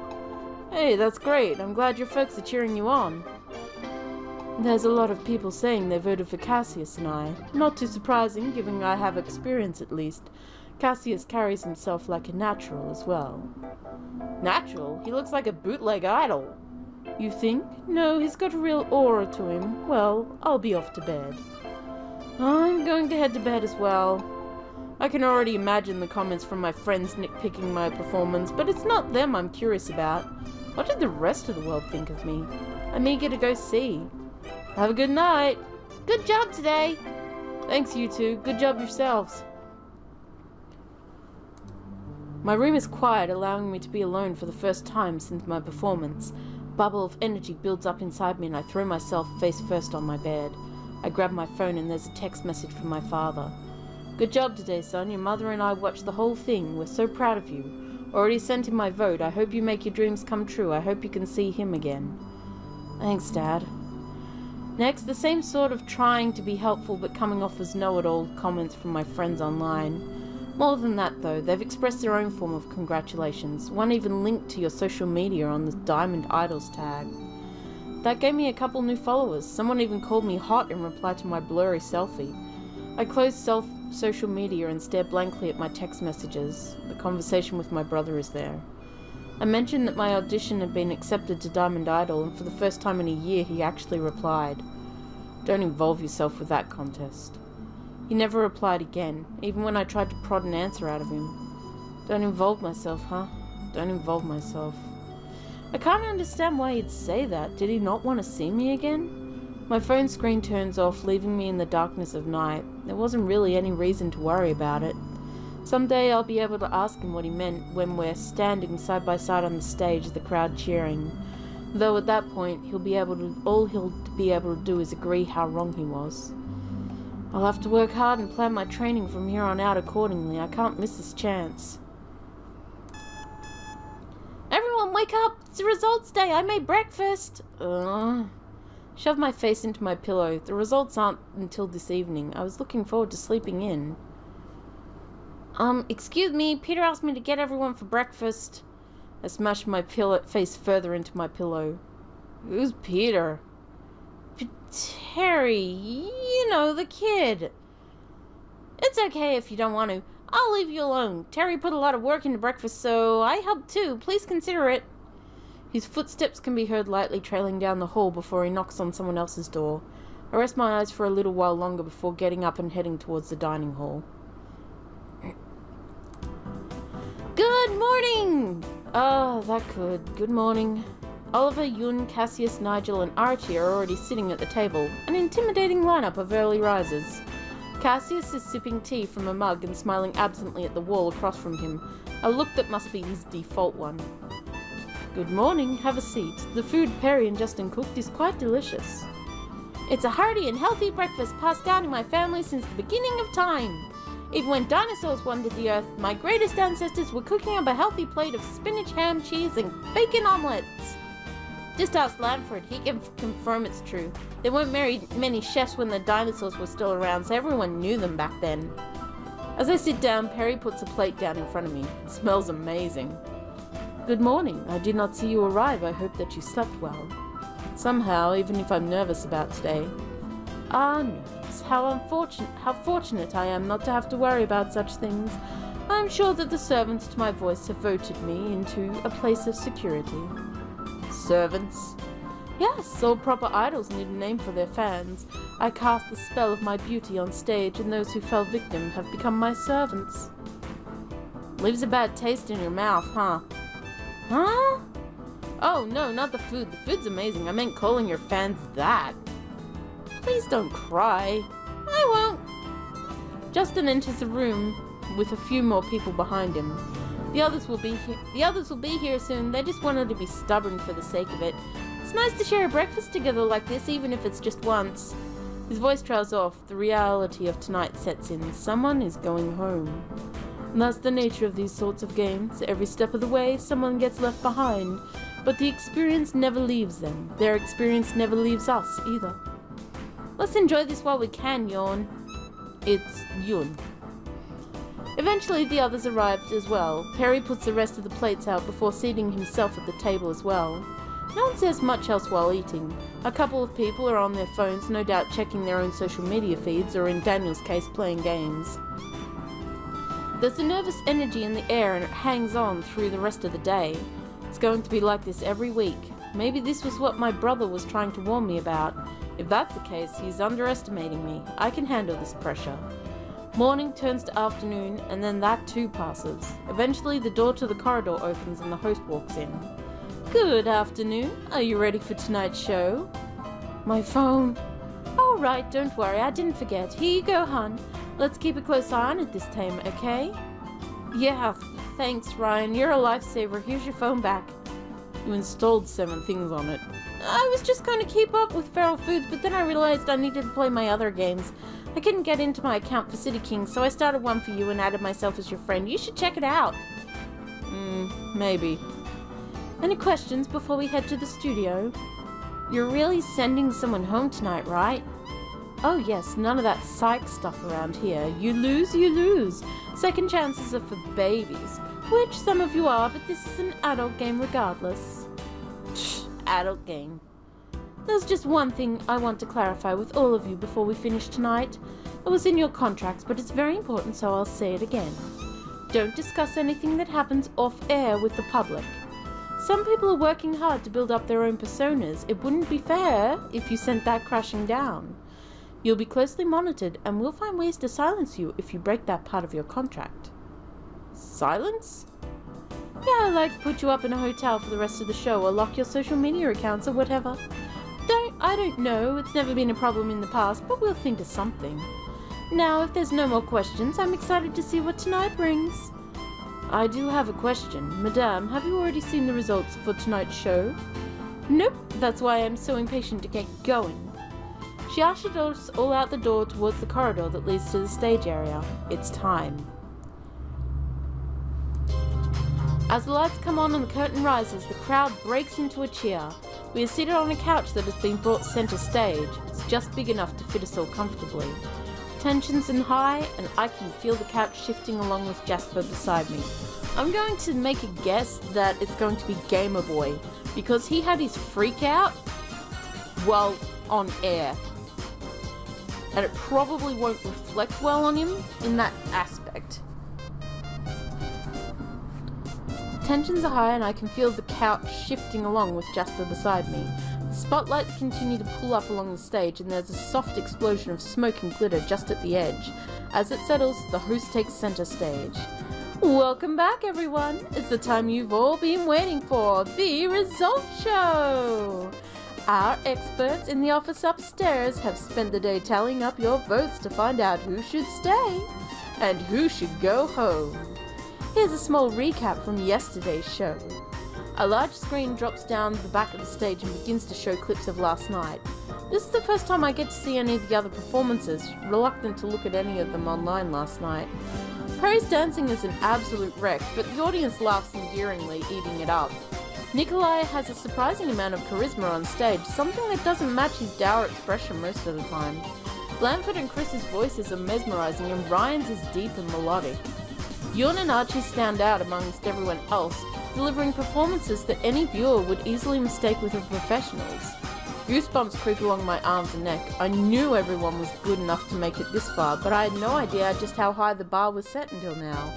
Hey, that's great. I'm glad your folks are cheering you on. There's a lot of people saying they voted for Cassius and I. Not too surprising, given I have experience at least. Cassius carries himself like a natural as well. Natural? He looks like a bootleg idol. You think? No, he's got a real aura to him. Well, I'll be off to bed. I'm going to head to bed as well. I can already imagine the comments from my friends nitpicking my performance, but it's not them I'm curious about. What did the rest of the world think of me? I'm eager to go see. Have a good night. Good job today. Thanks, you two. Good job yourselves. My room is quiet, allowing me to be alone for the first time since my performance. A bubble of energy builds up inside me and I throw myself face first on my bed. I grab my phone and there's a text message from my father. Good job today, son. Your mother and I watched the whole thing. We're so proud of you. Already sent him my vote. I hope you make your dreams come true. I hope you can see him again. Thanks, Dad. Next, the same sort of trying to be helpful but coming off as know-it-all comments from my friends online. More than that, though, they've expressed their own form of congratulations. One even linked to your social media on the Diamond Idols tag. That gave me a couple new followers. Someone even called me hot in reply to my blurry selfie. I closed social media and stared blankly at my text messages. The conversation with my brother is there. I mentioned that my audition had been accepted to Diamond Idol, and for the first time in a year he actually replied. Don't involve yourself with that contest. He never replied again, even when I tried to prod an answer out of him. Don't involve myself, huh? Don't involve myself. I can't understand why he'd say that. Did he not want to see me again? My phone screen turns off, leaving me in the darkness of night. There wasn't really any reason to worry about it. Someday I'll be able to ask him what he meant when we're standing side by side on the stage, the crowd cheering. Though at that point, all he'll be able to do is agree how wrong he was. I'll have to work hard and plan my training from here on out accordingly. I can't miss this chance. Everyone wake up! It's the results day! I made breakfast! Shove my face into my pillow. The results aren't until this evening. I was looking forward to sleeping in. Excuse me, Peter asked me to get everyone for breakfast. I smashed my face further into my pillow. Who's Peter? Terry, you know, the kid. It's okay if you don't want to. I'll leave you alone. Terry put a lot of work into breakfast, so I helped too. Please consider it. His footsteps can be heard lightly trailing down the hall before he knocks on someone else's door. I rest my eyes for a little while longer before getting up and heading towards the dining hall. Good morning! Good morning. Oliver, Yun, Cassius, Nigel, and Archie are already sitting at the table, an intimidating lineup of early risers. Cassius is sipping tea from a mug and smiling absently at the wall across from him, a look that must be his default one. Good morning, have a seat. The food Perry and Justin cooked is quite delicious. It's a hearty and healthy breakfast passed down in my family since the beginning of time. Even when dinosaurs wandered the earth, my greatest ancestors were cooking up a healthy plate of spinach, ham, cheese, and bacon omelets. Just ask Lanford, he can confirm it's true. There weren't many chefs when the dinosaurs were still around, so everyone knew them back then. As I sit down, Perry puts a plate down in front of me. It smells amazing. Good morning. I did not see you arrive. I hope that you slept well. Somehow, even if I'm nervous about today. Ah, nerves. How fortunate I am not to have to worry about such things. I am sure that the servants to my voice have voted me into a place of security. Servants? Yes, all proper idols need a name for their fans. I cast the spell of my beauty on stage, and those who fell victim have become my servants. Leaves a bad taste in your mouth, huh? Huh? Oh, no, not the food. The food's amazing. I meant calling your fans that. Please don't cry. I won't. Justin enters the room with a few more people behind him. The others will be here soon. They just wanted to be stubborn for the sake of it. It's nice to share a breakfast together like this, even if it's just once. His voice trails off. The reality of tonight sets in. Someone is going home. And that's the nature of these sorts of games. Every step of the way, someone gets left behind. But the experience never leaves them. Their experience never leaves us, either. Let's enjoy this while we can, Yawn. It's Yun. Eventually, the others arrived as well. Perry puts the rest of the plates out before seating himself at the table as well. No one says much else while eating. A couple of people are on their phones, no doubt checking their own social media feeds, or in Daniel's case, playing games. There's a nervous energy in the air, and it hangs on through the rest of the day. It's going to be like this every week. Maybe this was what my brother was trying to warn me about. If that's the case, he's underestimating me. I can handle this pressure. Morning turns to afternoon, and then that too passes. Eventually, the door to the corridor opens and the host walks in. Good afternoon. Are you ready for tonight's show? My phone. All right, don't worry, I didn't forget. Here you go, hon. Let's keep a close eye on it this time, okay? Yeah, thanks, Ryan. You're a lifesaver. Here's your phone back. You installed 7 things on it. I was just going to keep up with Feral Foods, but then I realized I needed to play my other games. I couldn't get into my account for City King, so I started one for you and added myself as your friend. You should check it out. Maybe. Any questions before we head to the studio? You're really sending someone home tonight, right? Oh yes, none of that psych stuff around here. You lose, you lose. Second chances are for babies, which some of you are, but this is an adult game regardless. Adult game. There's just one thing I want to clarify with all of you before we finish tonight. It was in your contracts, but it's very important, so I'll say it again. Don't discuss anything that happens off-air with the public. Some people are working hard to build up their own personas. It wouldn't be fair if you sent that crashing down. You'll be closely monitored, and we'll find ways to silence you if you break that part of your contract. Silence? Yeah, like put you up in a hotel for the rest of the show, or lock your social media accounts, or whatever. I don't know, it's never been a problem in the past, but we'll think of something. Now, if there's no more questions, I'm excited to see what tonight brings. I do have a question. Madame, have you already seen the results for tonight's show? Nope, that's why I'm so impatient to get going. She ushered us all out the door towards the corridor that leads to the stage area. It's time. As the lights come on and the curtain rises, the crowd breaks into a cheer. We are seated on a couch that has been brought center stage. It's just big enough to fit us all comfortably. Tension's in high, and I can feel the couch shifting along with Jasper beside me. I'm going to make a guess that it's going to be Gamer Boy, because he had his freak out while on air. And it probably won't reflect well on him in that aspect. Tensions are high and I can feel the couch shifting along with Jasper beside me. The spotlights continue to pull up along the stage and there's a soft explosion of smoke and glitter just at the edge. As it settles, the host takes center stage. Welcome back, everyone! It's the time you've all been waiting for, the results show! Our experts in the office upstairs have spent the day tallying up your votes to find out who should stay and who should go home. Here's a small recap from yesterday's show. A large screen drops down the back of the stage and begins to show clips of last night. This is the first time I get to see any of the other performances, reluctant to look at any of them online last night. Perry's dancing is an absolute wreck, but the audience laughs endearingly, eating it up. Nikolai has a surprising amount of charisma on stage, something that doesn't match his dour expression most of the time. Blanford and Chris's voices are mesmerizing and Ryan's is deep and melodic. Ewan and Archie stand out amongst everyone else, delivering performances that any viewer would easily mistake with the professionals. Goosebumps creep along my arms and neck. I knew everyone was good enough to make it this far, but I had no idea just how high the bar was set until now.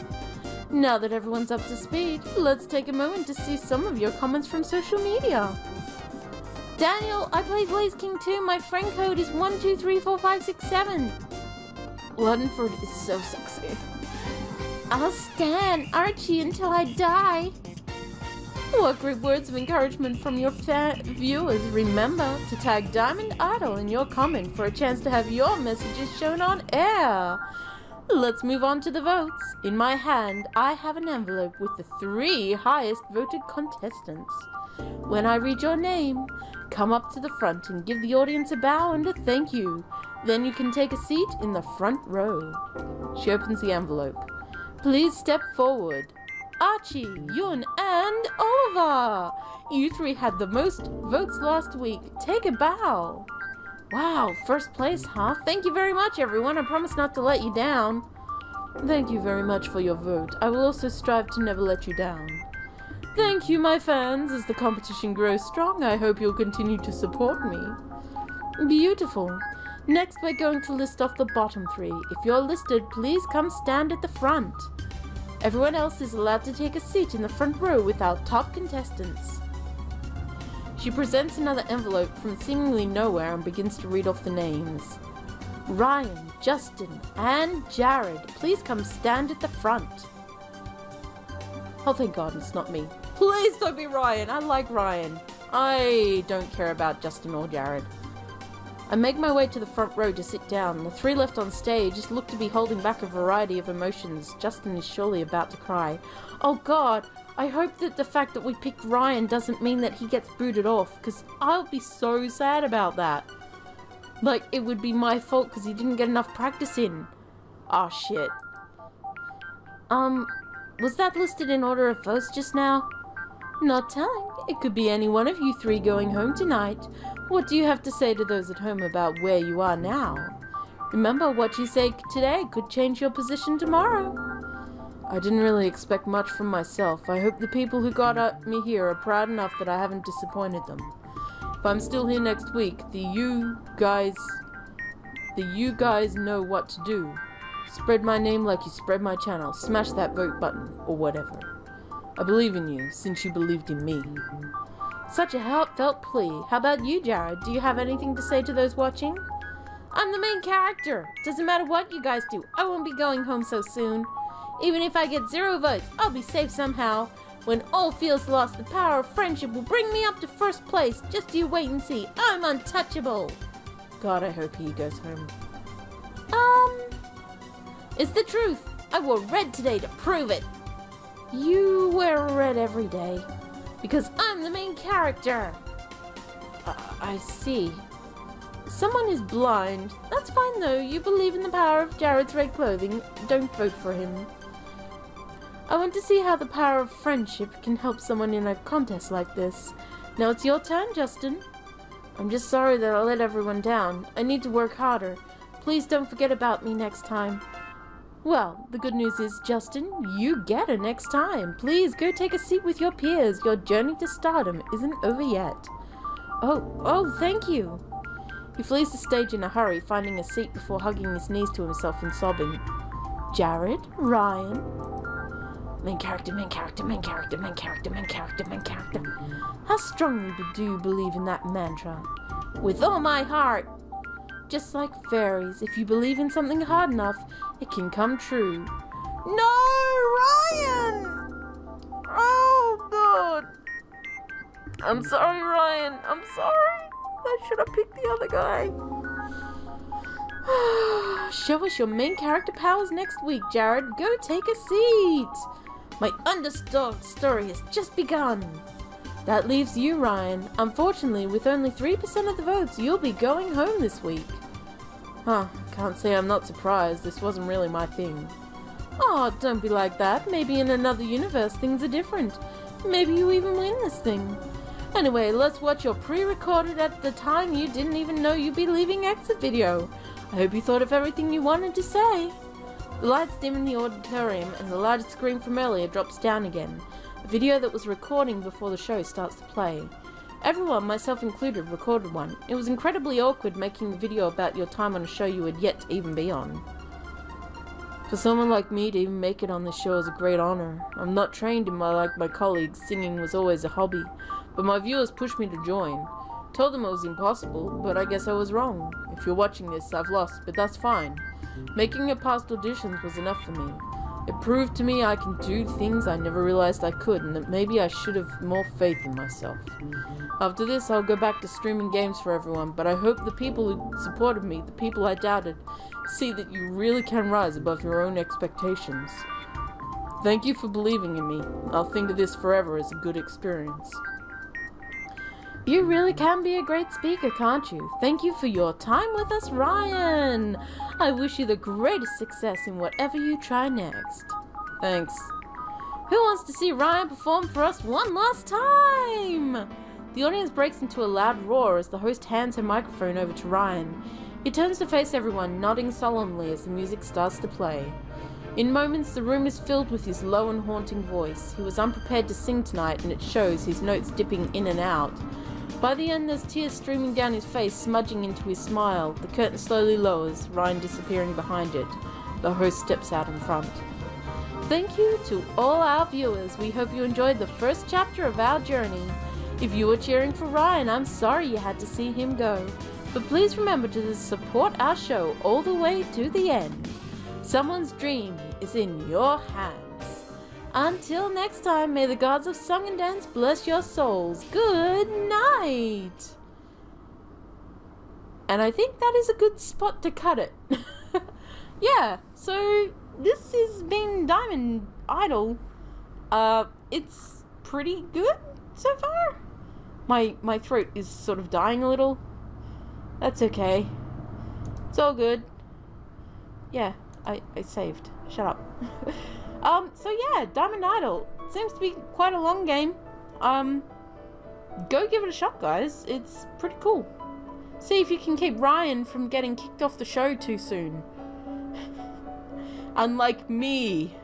Now that everyone's up to speed, let's take a moment to see some of your comments from social media. Daniel, I play Blaze King 2. My friend code is 1234567. Luddenford is so sexy. I'll stand Archie until I die. What great words of encouragement from your viewers. Remember to tag Diamond Idol in your comment for a chance to have your messages shown on air. Let's move on to the votes. In my hand, I have an envelope with the 3 highest voted contestants. When I read your name, come up to the front and give the audience a bow and a thank you. Then you can take a seat in the front row. She opens the envelope. Please step forward. Archie, Yun, and Oliver! You 3 had the most votes last week. Take a bow. Wow, first place, huh? Thank you very much, everyone. I promise not to let you down. Thank you very much for your vote. I will also strive to never let you down. Thank you, my fans. As the competition grows strong, I hope you'll continue to support me. Beautiful. Next, we're going to list off the bottom 3. If you're listed, please come stand at the front. Everyone else is allowed to take a seat in the front row with our top contestants. She presents another envelope from seemingly nowhere and begins to read off the names. Ryan, Justin, and Jared, please come stand at the front. Oh, thank God it's not me. Please don't be Ryan. I like Ryan. I don't care about Justin or Jared. I make my way to the front row to sit down. The 3 left on stage look to be holding back a variety of emotions. Justin is surely about to cry. Oh God, I hope that the fact that we picked Ryan doesn't mean that he gets booted off, because I'll be so sad about that. Like, it would be my fault because he didn't get enough practice in. Oh shit. Was that listed in order of votes just now? Not telling. It could be any one of you 3 going home tonight. What do you have to say to those at home about where you are now? Remember, what you say today could change your position tomorrow. I didn't really expect much from myself. I hope the people who got me here are proud enough that I haven't disappointed them. If I'm still here next week, you guys know what to do. Spread my name like you spread my channel. Smash that vote button, or whatever. I believe in you, since you believed in me. Such a heartfelt plea. How about you, Jared? Do you have anything to say to those watching? I'm the main character. Doesn't matter what you guys do. I won't be going home so soon. Even if I get 0 votes, I'll be safe somehow. When all feels lost, the power of friendship will bring me up to first place. Just you wait and see. I'm untouchable. God, I hope he goes home. It's the truth. I wore red today to prove it. You wear red every day. Because I'm the main character. I see. Someone is blind. That's fine though. You believe in the power of Jared's red clothing. Don't vote for him. I want to see how the power of friendship can help someone in a contest like this. Now it's your turn, Justin. I'm just sorry that I let everyone down. I need to work harder. Please don't forget about me next time. Well, the good news is, Justin, you get a next time. Please go take a seat with your peers. Your journey to stardom isn't over yet. Oh, thank you. He flees the stage in a hurry, finding a seat before hugging his knees to himself and sobbing. Jared, Ryan. Main character, main character, main character, main character, main character, main character. How strongly do you believe in that mantra? With all my heart. Just like fairies, if you believe in something hard enough, it can come true. No, Ryan! Oh, God. I'm sorry, Ryan. I'm sorry. I should have picked the other guy. Show us your main character powers next week, Jared. Go take a seat. My underdog story has just begun. That leaves you, Ryan. Unfortunately, with only 3% of the votes, you'll be going home this week. Huh, can't say I'm not surprised. This wasn't really my thing. Oh, don't be like that. Maybe in another universe things are different. Maybe you even win this thing. Anyway, let's watch your pre-recorded at the time you didn't even know you'd be leaving exit video. I hope you thought of everything you wanted to say. The lights dim in the auditorium and the largest screen from earlier drops down again. A video that was recording before the show starts to play. Everyone, myself included, recorded one. It was incredibly awkward making the video about your time on a show you had yet to even be on. For someone like me to even make it on this show is a great honor. I'm not trained in like my colleagues, singing was always a hobby, but my viewers pushed me to join. Told them it was impossible, but I guess I was wrong. If you're watching this, I've lost, but that's fine. Making it past auditions was enough for me. It proved to me I can do things I never realized I could, and that maybe I should have more faith in myself. After this, I'll go back to streaming games for everyone, but I hope the people who supported me, the people I doubted, see that you really can rise above your own expectations. Thank you for believing in me. I'll think of this forever as a good experience. You really can be a great speaker, can't you? Thank you for your time with us, Ryan. I wish you the greatest success in whatever you try next. Thanks. Who wants to see Ryan perform for us one last time? The audience breaks into a loud roar as the host hands her microphone over to Ryan. He turns to face everyone, nodding solemnly as the music starts to play. In moments, the room is filled with his low and haunting voice. He was unprepared to sing tonight, and it shows, his notes dipping in and out. By the end, there's tears streaming down his face, smudging into his smile. The curtain slowly lowers, Ryan disappearing behind it. The host steps out in front. Thank you to all our viewers. We hope you enjoyed the first chapter of our journey. If you were cheering for Ryan, I'm sorry you had to see him go. But please remember to support our show all the way to the end. Someone's dream is in your hands. Until next time, may the gods of song and dance bless your souls. Good night. And I think that is a good spot to cut it. Yeah, so this has been Diamond Idol. It's pretty good so far. My throat is sort of dying a little. That's okay. It's all good. Yeah, I saved. Shut up. So yeah, Diamond Idol. Seems to be quite a long game. Go give it a shot, guys. It's pretty cool. See if you can keep Ryan from getting kicked off the show too soon. Unlike me.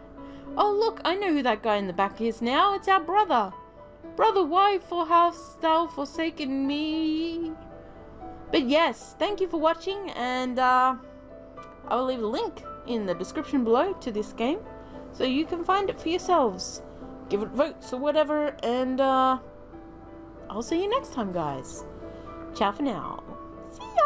Oh look, I know who that guy in the back is now. It's our brother. Brother, why hast thou forsaken me? But yes, thank you for watching, and I will leave a link in the description below to this game, so you can find it for yourselves. Give it votes or whatever, and I'll see you next time, guys. Ciao for now. See ya!